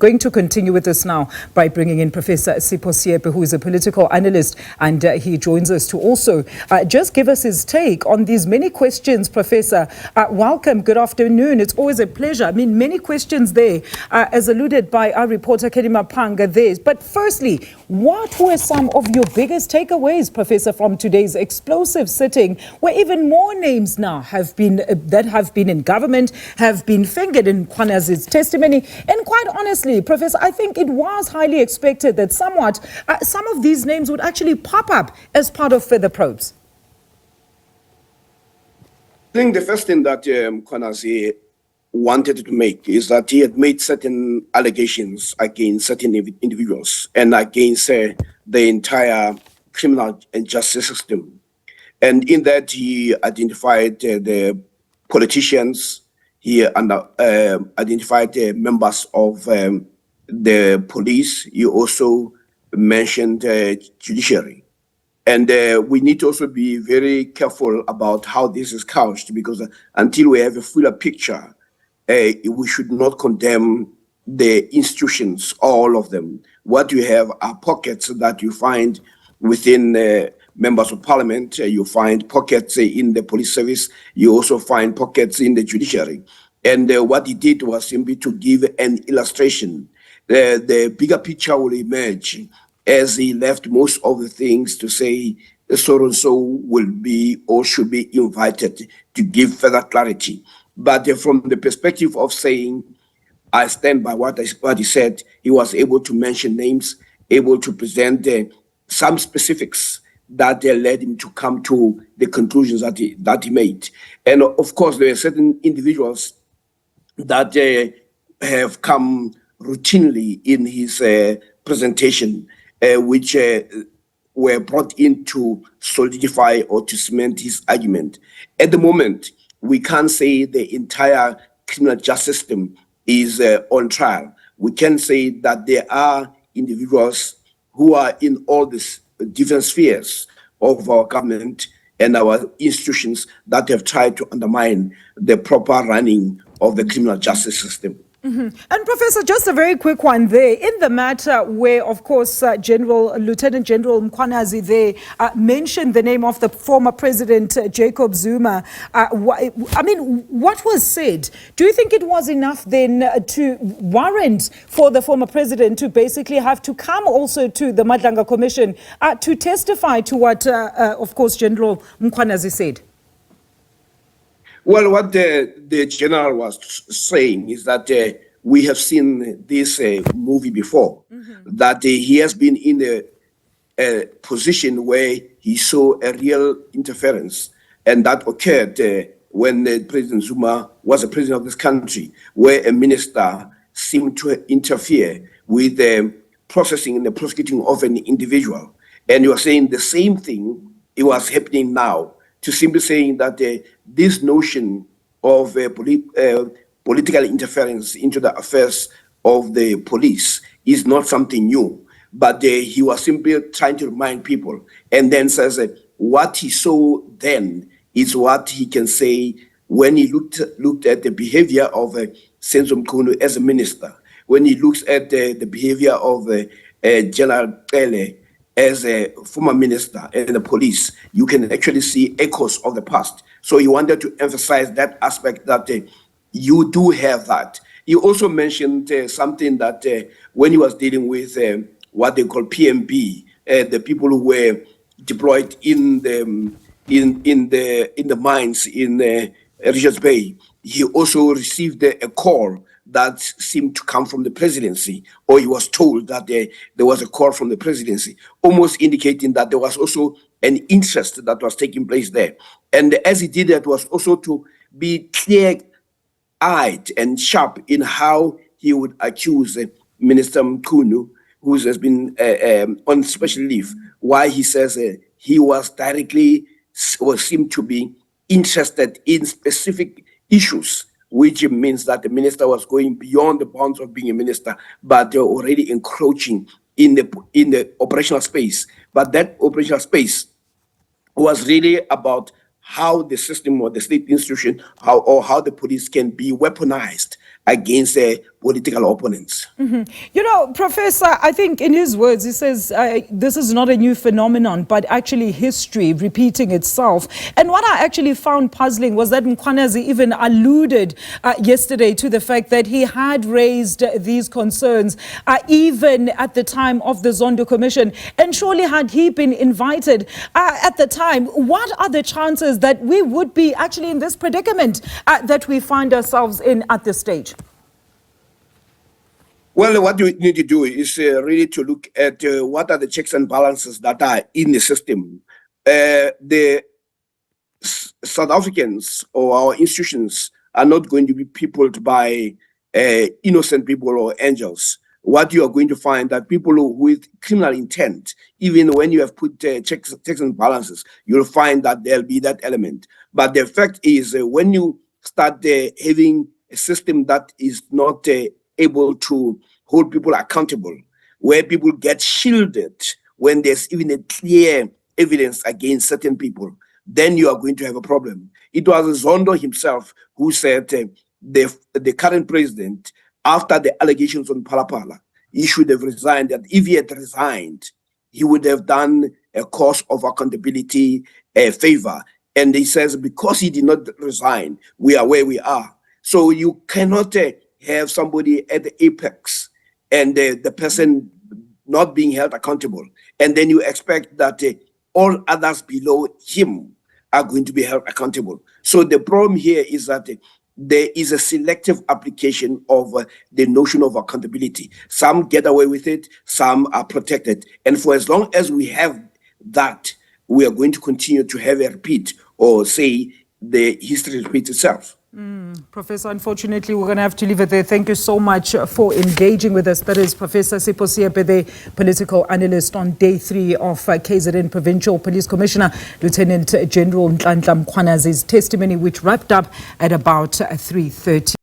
Going to continue with this now by bringing in Professor Sipho Seepe, who is a political analyst, and he joins us to also just give us his take on these many questions. Professor, welcome. Good afternoon. It's always a pleasure. I mean, many questions there, as alluded by our reporter Kedima Panga there. But firstly, what were some of your biggest takeaways, Professor, from today's explosive sitting, where even more names now have been that have been in government, have been fingered in Mkhwanazi's testimony, and quite honestly, Professor, I think it was highly expected that somewhat some of these names would actually pop up as part of further probes. I think the first thing that Mkhwanazi wanted to make is that he had made certain allegations against certain individuals and against the entire criminal and justice system. And in that, he identified the politicians. He identified members of the police. He also mentioned judiciary. And we need to also be very careful about how this is couched, because until we have a fuller picture, we should not condemn the institutions, all of them. What you have are pockets that you find within members of parliament, you find pockets in the police service, you also find pockets in the judiciary. And what he did was simply to give an illustration. The bigger picture will emerge as he left most of the things to say so-and-so will be or should be invited to give further clarity. But from the perspective of saying, I stand by what he said, he was able to mention names, able to present some specifics that led him to come to the conclusions that he made. And of course, there are certain individuals that have come routinely in his presentation, which were brought in to solidify or to cement his argument. At the moment, we can't say the entire criminal justice system is on trial. We can say that there are individuals who are in all these different spheres of our government and our institutions that have tried to undermine the proper running of the criminal justice system. Mm-hmm. And Professor, just a very quick one there. In the matter where, of course, Lieutenant General Mkhwanazi there mentioned the name of the former president, Jacob Zuma. I mean, what was said? Do you think it was enough then to warrant for the former president to basically have to come also to the Madlanga Commission to testify to what, of course, General Mkhwanazi said? Well, what the general was saying is that we have seen this movie before, that he has been in a position where he saw a real interference, and that occurred when President Zuma was the president of this country, where a minister seemed to interfere with the processing and the prosecuting of an individual. And you are saying the same thing, it was happening now, to simply saying that this notion of political interference into the affairs of the police is not something new, but he was simply trying to remind people, and then says what he saw then is what he can say when he looked at the behavior of Senzo Mkhunu as a minister, when he looks at the behavior of General Pele as a former minister and the police. You can actually see echoes of the past. So he wanted to emphasize that aspect, that you do have that. He also mentioned something that when he was dealing with what they call PMB, the people who were deployed in the mines in Richards Bay, he also received a call that seemed to come from the presidency, or he was told that there was a call from the presidency, almost indicating that there was also an interest that was taking place there. And as he did that, was also to be clear-eyed and sharp in how he would accuse Minister Mkhunu, who has been on special leave, why he says he was directly, or seemed to be interested in specific issues, which means that the minister was going beyond the bounds of being a minister, but already encroaching in the operational space. But that operational space was really about how the system or the state institution, how the police can be weaponized against political opponents. You know, Professor, I think in his words, he says this is not a new phenomenon, but actually history repeating itself. And what I actually found puzzling was that Mkhwanazi even alluded yesterday to the fact that he had raised these concerns even at the time of the Zondo Commission. And surely had he been invited at the time, what are the chances that we would be actually in this predicament that we find ourselves in at this stage? Well, what you need to do is really to look at what are the checks and balances that are in the system. The South Africans or our institutions are not going to be peopled by innocent people or angels. What you are going to find that people with criminal intent, even when you have put checks and balances, you'll find that there'll be that element. But the fact is, when you start having a system that is not able to hold people accountable, where people get shielded when there's even a clear evidence against certain people, then you are going to have a problem. It was Zondo himself who said the current president, after the allegations on Palapala, he should have resigned. That if he had resigned, he would have done a course of accountability favor. And he says, because he did not resign, we are where we are. So you cannot have somebody at the apex and the person not being held accountable. And then you expect that all others below him are going to be held accountable. So the problem here is that there is a selective application of the notion of accountability. Some get away with it, some are protected. And for as long as we have that, we are going to continue to have a repeat, or say the history repeats itself. Professor, unfortunately, we're going to have to leave it there. Thank you so much for engaging with us. That is Professor Sipho Seepe, the political analyst on day 3 of KZN Provincial Police Commissioner Lieutenant General Madlanga Mkhwanazi's testimony, which wrapped up at about 3:30.